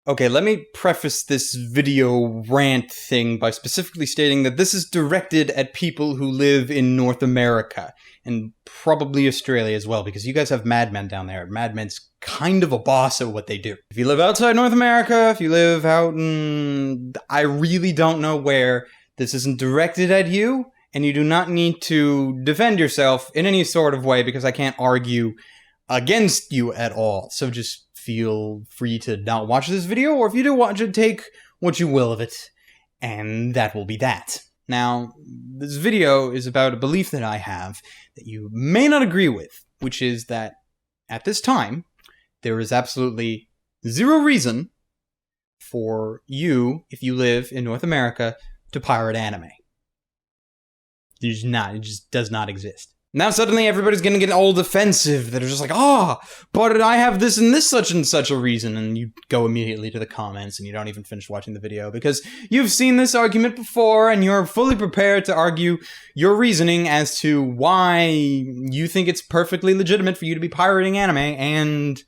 Okay, let me preface this video rant thing by specifically stating that this is directed at people who live in North America, and probably Australia as well, because you guys have Mad Men down there. Mad Men's kind of a boss at what they do. If you live outside North America, if you live out in... I really don't know where, this isn't directed at you, and you do not need to defend yourself in any sort of way, because I can't argue against you at all. So just feel free to not watch this video, or if you do watch it, take what you will of it, and that will be that. Now, this video is about a belief that I have that you may not agree with, which is that at this time, there is absolutely zero reason for you, if you live in North America, to pirate anime. There's not. It just does not exist. Now suddenly everybody's gonna get all defensive. They're just like, but I have this and this such and such a reason. And you go immediately to the comments and you don't even finish watching the video because you've seen this argument before and you're fully prepared to argue your reasoning as to why you think it's perfectly legitimate for you to be pirating anime, and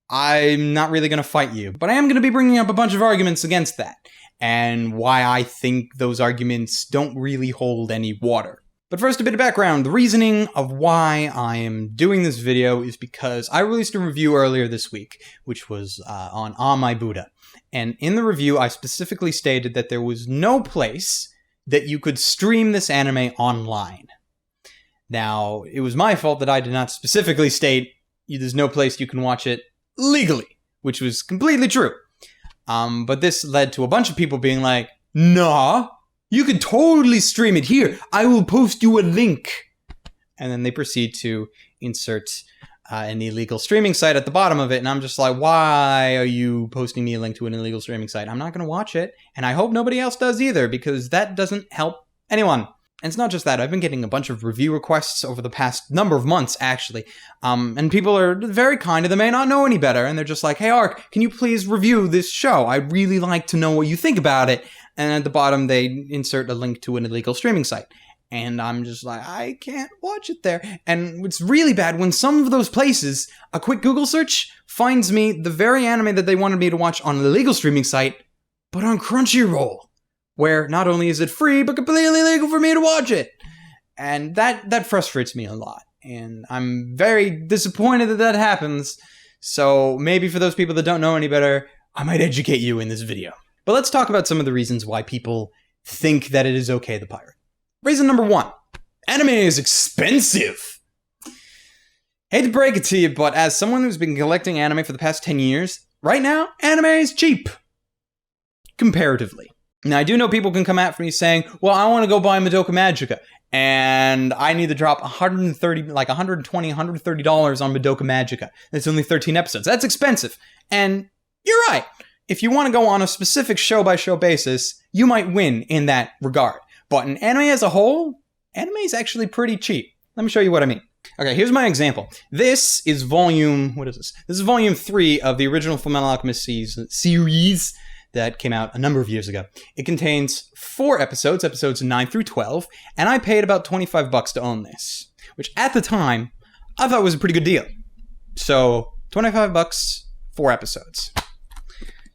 I'm not really gonna fight you. But I am gonna be bringing up a bunch of arguments against that, and why I think those arguments don't really hold any water. But first, a bit of background. The reasoning of why I am doing this video is because I released a review earlier this week, which was on My Buddha. And in the review, I specifically stated that there was no place that you could stream this anime online. Now, it was my fault that I did not specifically state there's no place you can watch it legally, which was completely true. But this led to a bunch of people being like, nah, you can totally stream it here. I will post you a link. And then they proceed to insert an illegal streaming site at the bottom of it. And I'm just like, why are you posting me a link to an illegal streaming site? I'm not going to watch it. And I hope nobody else does either, because that doesn't help anyone. And it's not just that. I've been getting a bunch of review requests over the past number of months, actually. And people are very kind, and they may not know any better. And they're just like, hey, Ark, can you please review this show? I'd really like to know what you think about it. And at the bottom, they insert a link to an illegal streaming site. And I'm just like, I can't watch it there. And it's really bad when some of those places, a quick Google search finds me the very anime that they wanted me to watch on an illegal streaming site, but on Crunchyroll, where not only is it free, but completely legal for me to watch it. And that frustrates me a lot. And I'm very disappointed that that happens. So maybe for those people that don't know any better, I might educate you in this video. But let's talk about some of the reasons why people think that it is okay to pirate. Reason number one, anime is expensive. Hate to break it to you, but as someone who's been collecting anime for the past 10 years, right now, anime is cheap. Comparatively. Now, I do know people can come at me saying, well, I want to go buy Madoka Magica, and I need to drop $120, $130 on Madoka Magica. It's only 13 episodes. That's expensive. And you're right. If you want to go on a specific show-by-show basis, you might win in that regard. But in anime as a whole, anime is actually pretty cheap. Let me show you what I mean. Okay, here's my example. This is volume... What is this? This is volume 3 of the original Fullmetal Alchemist series that came out a number of years ago. It contains 4 episodes, episodes 9 through 12, and I paid about $25 to own this, which at the time, I thought was a pretty good deal. So, $25, 4 episodes.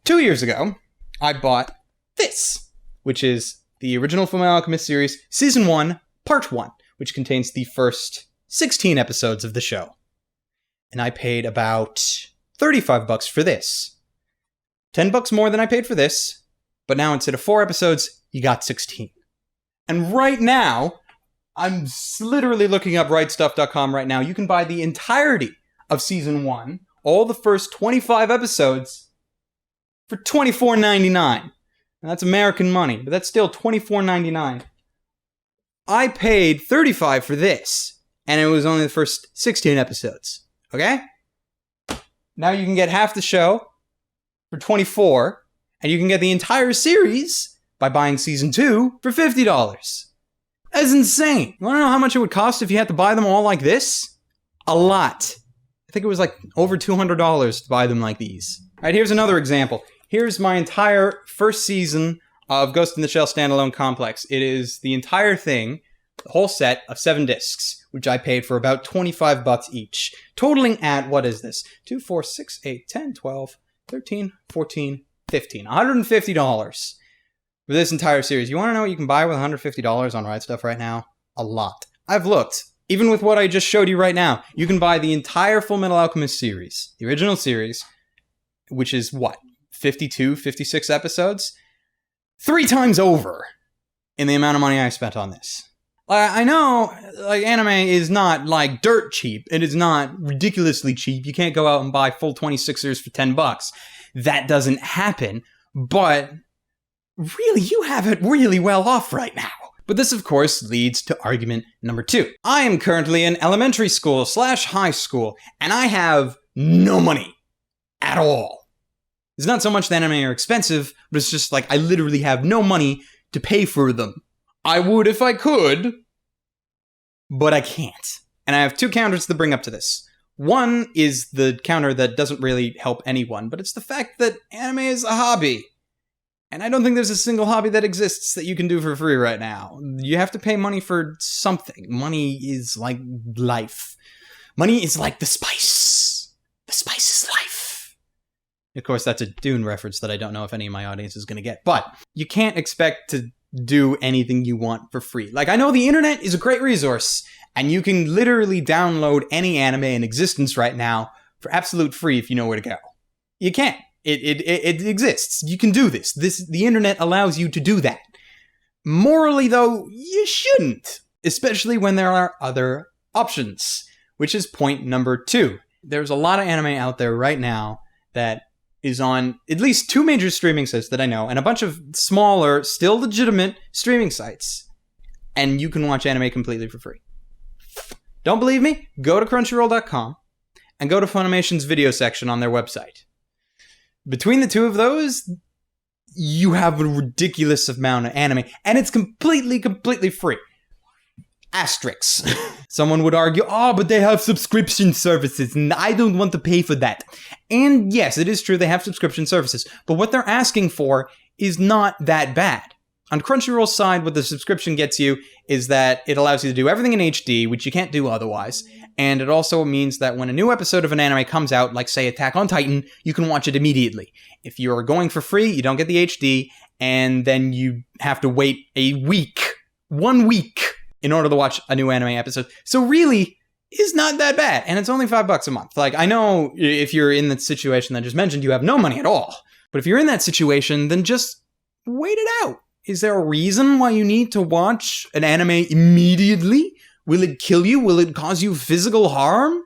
2 years ago, I bought this, which is the original Fullmetal Alchemist series, Season 1, Part 1, which contains the first 16 episodes of the show. And I paid about $35 for this. $10 more than I paid for this, but now instead of 4 episodes, you got 16. And right now, I'm literally looking up rightstuff.com right now. You can buy the entirety of Season 1, all the first 25 episodes, for $24.99. And that's American money, but that's still $24.99. I paid $35 for this, and it was only the first 16 episodes. Okay? Now you can get half the show for $24, and you can get the entire series by buying Season 2 for $50. That's insane. You want to know how much it would cost if you had to buy them all like this? A lot. I think it was like over $200 to buy them like these. All right, here's another example. Here's my entire first season of Ghost in the Shell Standalone Complex. It is the entire thing, the whole set of 7 discs, which I paid for about $25 each, totaling at, what is this? 2, 4, 6, 8, 10, 12, 13, 14, 15. $150 for this entire series. You want to know what you can buy with $150 on Right Stuff right now? A lot. I've looked. Even with what I just showed you right now, you can buy the entire Full Metal Alchemist series, the original series, which is what, 52, 56 episodes? 3 times over in the amount of money I spent on this. I know, like, anime is not, like, dirt cheap. It is not ridiculously cheap. You can't go out and buy full 26ers for $10. That doesn't happen. But really, you have it really well off right now. But this, of course, leads to argument number 2. I am currently in elementary school / high school, and I have no money at all. It's not so much that anime are expensive, but it's just like I literally have no money to pay for them. I would if I could, but I can't. And I have 2 counters to bring up to this. One is the counter that doesn't really help anyone, but it's the fact that anime is a hobby. And I don't think there's a single hobby that exists that you can do for free right now. You have to pay money for something. Money is like life. Money is like the spice. The spice is life. Of course, that's a Dune reference that I don't know if any of my audience is going to get. But you can't expect to do anything you want for free. Like, I know the internet is a great resource, and you can literally download any anime in existence right now for absolute free if you know where to go. You can't. It exists. You can do this. The internet allows you to do that. Morally, though, you shouldn't. Especially when there are other options. Which is point number 2. There's a lot of anime out there right now that is on at least 2 major streaming sites that I know, and a bunch of smaller, still legitimate streaming sites. And you can watch anime completely for free. Don't believe me? Go to Crunchyroll.com and go to Funimation's video section on their website. Between the 2 of those, you have a ridiculous amount of anime, and it's completely free. Asterisks. Someone would argue, but they have subscription services, and I don't want to pay for that. And yes, it is true they have subscription services, but what they're asking for is not that bad. On Crunchyroll's side, what the subscription gets you is that it allows you to do everything in HD, which you can't do otherwise, and it also means that when a new episode of an anime comes out, like say Attack on Titan, you can watch it immediately. If you're going for free, you don't get the HD, and then you have to wait a week, 1 week, in order to watch a new anime episode. So really, it's not that bad, and it's only $5 a month. Like, I know if you're in the situation that I just mentioned, you have no money at all. But if you're in that situation, then just wait it out. Is there a reason why you need to watch an anime immediately? Will it kill you? Will it cause you physical harm?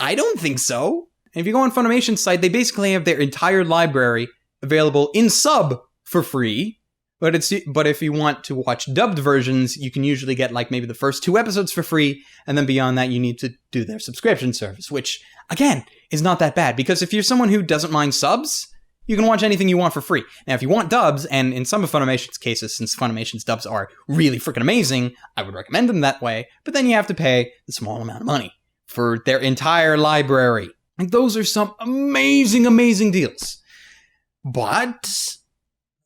I don't think so. And if you go on Funimation's site, they basically have their entire library available in sub for free. But if you want to watch dubbed versions, you can usually get like maybe the first 2 episodes for free, and then beyond that, you need to do their subscription service, which, again, is not that bad. Because if you're someone who doesn't mind subs, you can watch anything you want for free. Now, if you want dubs, and in some of Funimation's cases, since Funimation's dubs are really freaking amazing, I would recommend them that way, but then you have to pay the small amount of money for their entire library. And those are some amazing, amazing deals. But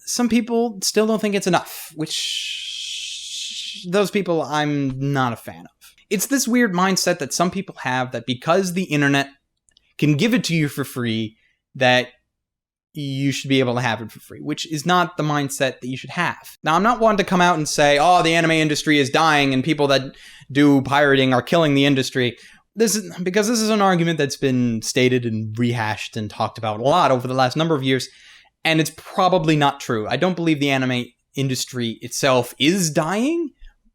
some people still don't think it's enough, which those people I'm not a fan of. It's this weird mindset that some people have that because the internet can give it to you for free, that you should be able to have it for free, which is not the mindset that you should have. Now, I'm not one to come out and say, the anime industry is dying and people that do pirating are killing the industry. Because this is an argument that's been stated and rehashed and talked about a lot over the last number of years, and it's probably not true. I don't believe the anime industry itself is dying,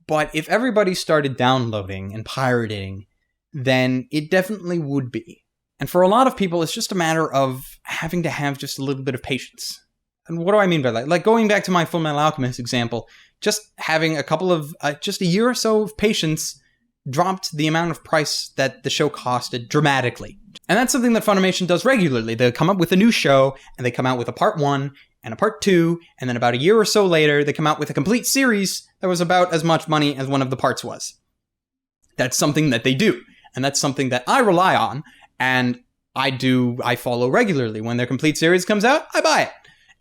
but if everybody started downloading and pirating, then it definitely would be. And for a lot of people, it's just a matter of having to have just a little bit of patience. And what do I mean by that? Like, going back to my Full Metal Alchemist example, just having a couple of, just a year or so of patience dropped the amount of price that the show costed dramatically. And that's something that Funimation does regularly. They come up with a new show, and they come out with a part 1 and a part 2, and then about a year or so later, they come out with a complete series that was about as much money as one of the parts was. That's something that they do. And that's something that I rely on. And I follow regularly. When their complete series comes out, I buy it.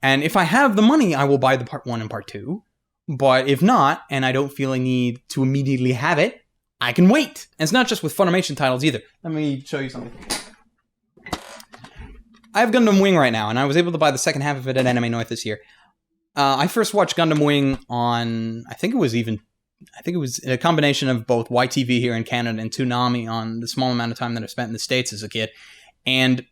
And if I have the money, I will buy the part 1 and part 2. But if not, and I don't feel a need to immediately have it, I can wait. And it's not just with Funimation titles either. Let me show you something. I have Gundam Wing right now, and I was able to buy the second half of it at Anime North this year. I first watched Gundam Wing on, I think it was a combination of both YTV here in Canada and Toonami on the small amount of time that I spent in the States as a kid. And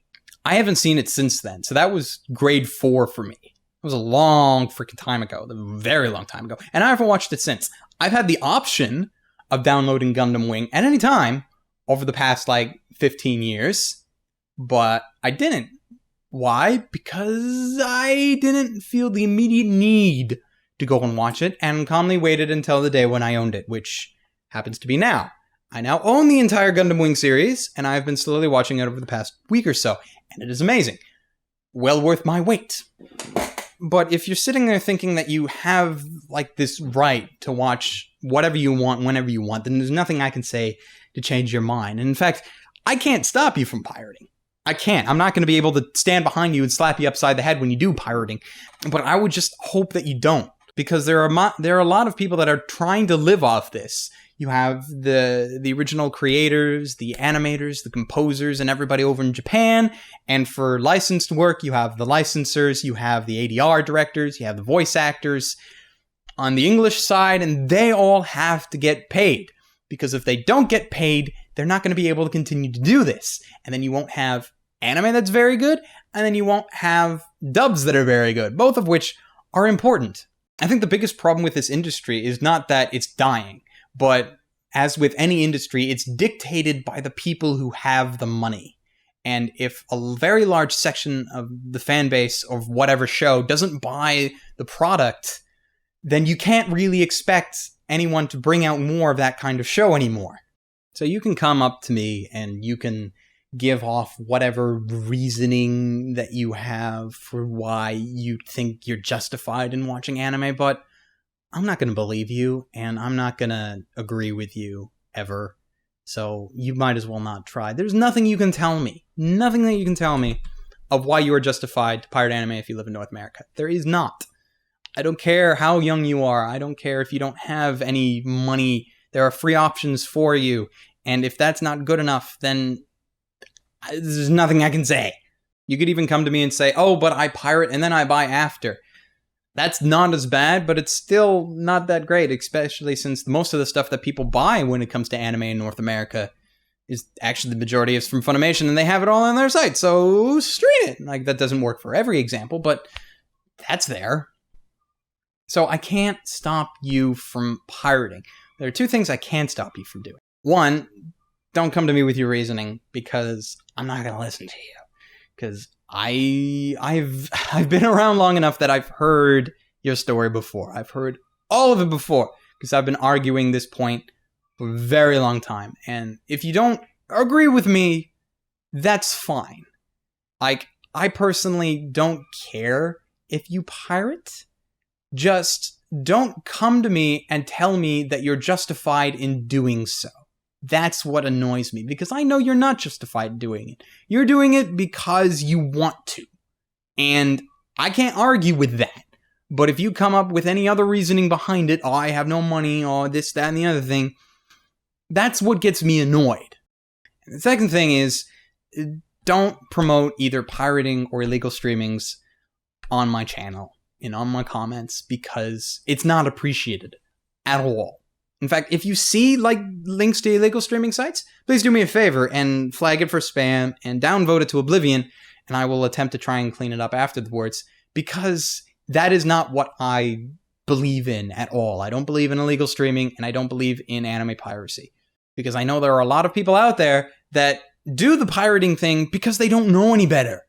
I haven't seen it since then. So that was grade 4 for me. It was a long freaking time ago, a very long time ago. And I haven't watched it since. I've had the option of downloading Gundam Wing at any time over the past, 15 years. But I didn't. Why? Because I didn't feel the immediate need to go and watch it, and calmly waited until the day when I owned it, which happens to be now. I now own the entire Gundam Wing series, and I've been slowly watching it over the past week or so, and it is amazing. Well worth my wait. But if you're sitting there thinking that you have, this right to watch whatever you want, whenever you want, then there's nothing I can say to change your mind. And in fact, I can't stop you from pirating. I can't. I'm not going to be able to stand behind you and slap you upside the head when you do pirating. But I would just hope that you don't. Because there are a lot of people that are trying to live off this. You have the original creators, the animators, the composers, and everybody over in Japan. And for licensed work, you have the licensors, you have the ADR directors, you have the voice actors on the English side, and they all have to get paid. Because if they don't get paid, they're not going to be able to continue to do this. And then you won't have anime that's very good, and then you won't have dubs that are very good, both of which are important. I think the biggest problem with this industry is not that it's dying, but as with any industry, it's dictated by the people who have the money. And if a very large section of the fan base of whatever show doesn't buy the product, then you can't really expect anyone to bring out more of that kind of show anymore. So you can come up to me and you can give off whatever reasoning that you have for why you think you're justified in watching anime, but I'm not going to believe you, and I'm not going to agree with you ever. So you might as well not try. There's nothing you can tell me. Nothing that you can tell me of why you are justified to pirate anime if you live in North America. There is not. I don't care how young you are. I don't care if you don't have any money. There are free options for you. And if that's not good enough, then there's nothing I can say. You could even come to me and say, oh, but I pirate and then I buy after. That's not as bad, but it's still not that great, especially since most of the stuff that people buy when it comes to anime in North America is actually the majority is from Funimation, and they have it all on their site, so stream it. That doesn't work for every example, but that's there. So I can't stop you from pirating. There are two things I can stop you from doing. One, don't come to me with your reasoning, because I'm not going to listen to you. Because I've been around long enough that I've heard your story before. I've heard all of it before, because I've been arguing this point for a very long time. And if you don't agree with me, that's fine. I personally don't care if you pirate. Just don't come to me and tell me that you're justified in doing so. That's what annoys me, because I know you're not justified in doing it. You're doing it because you want to. And I can't argue with that. But if you come up with any other reasoning behind it, oh, I have no money, or this, that, and the other thing, that's what gets me annoyed. And the second thing is, don't promote either pirating or illegal streamings on my channel and on my comments, because it's not appreciated at all. In fact, if you see links to illegal streaming sites, please do me a favor and flag it for spam and downvote it to oblivion, and I will attempt to try and clean it up afterwards, because that is not what I believe in at all. I don't believe in illegal streaming, and I don't believe in anime piracy, because I know there are a lot of people out there that do the pirating thing because they don't know any better.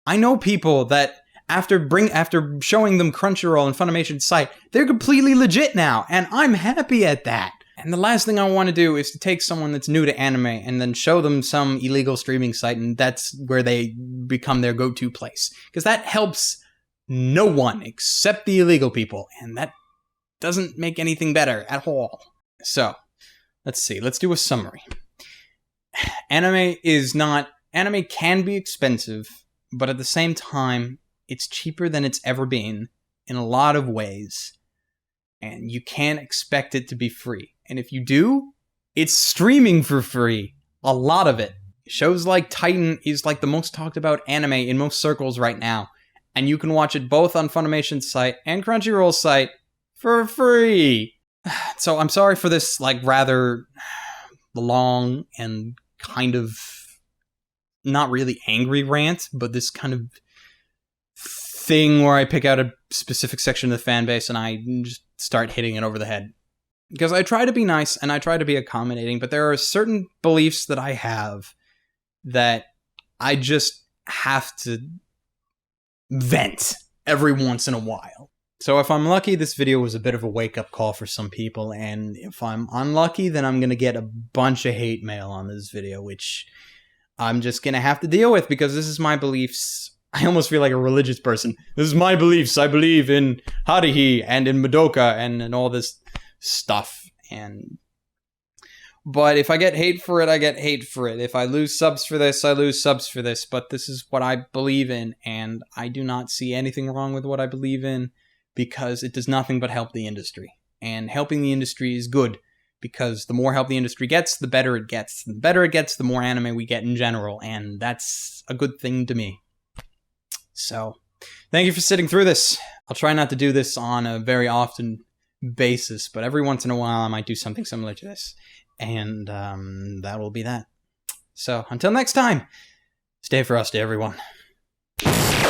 I know people that after showing them Crunchyroll and Funimation's site, they're completely legit now, and I'm happy at that. And the last thing I want to do is to take someone that's new to anime and then show them some illegal streaming site, and that's where they become their go-to place. Because that helps no one except the illegal people, and that doesn't make anything better at all. So, let's see. Let's do a summary. Anime can be expensive, but at the same time, it's cheaper than it's ever been in a lot of ways, and you can't expect it to be free. And if you do, it's streaming for free. A lot of it Shows like Titan is like the most talked about anime in most circles right now. And you can watch it both on Funimation's site and Crunchyroll's site for free. So I'm sorry for this, like, rather long and kind of not really angry rant, but this kind of thing where I pick out a specific section of the fan base and I just start hitting it over the head. Because I try to be nice and I try to be accommodating, but there are certain beliefs that I have that I just have to vent every once in a while. So if I'm lucky, this video was a bit of a wake-up call for some people, and if I'm unlucky, then I'm going to get a bunch of hate mail on this video, which I'm just going to have to deal with, because this is my beliefs. I almost feel like a religious person. This is my beliefs. I believe in Haruhi and in Madoka and all this stuff. But if I get hate for it, I get hate for it. If I lose subs for this, I lose subs for this. But this is what I believe in, and I do not see anything wrong with what I believe in, because it does nothing but help the industry. And helping the industry is good, because the more help the industry gets, the better it gets. The better it gets, the more anime we get in general, and that's a good thing to me. So, thank you for sitting through this. I'll try not to do this on a very often basis, but every once in a while I might do something similar to this. And that will be that. So, until next time, stay frosty, everyone.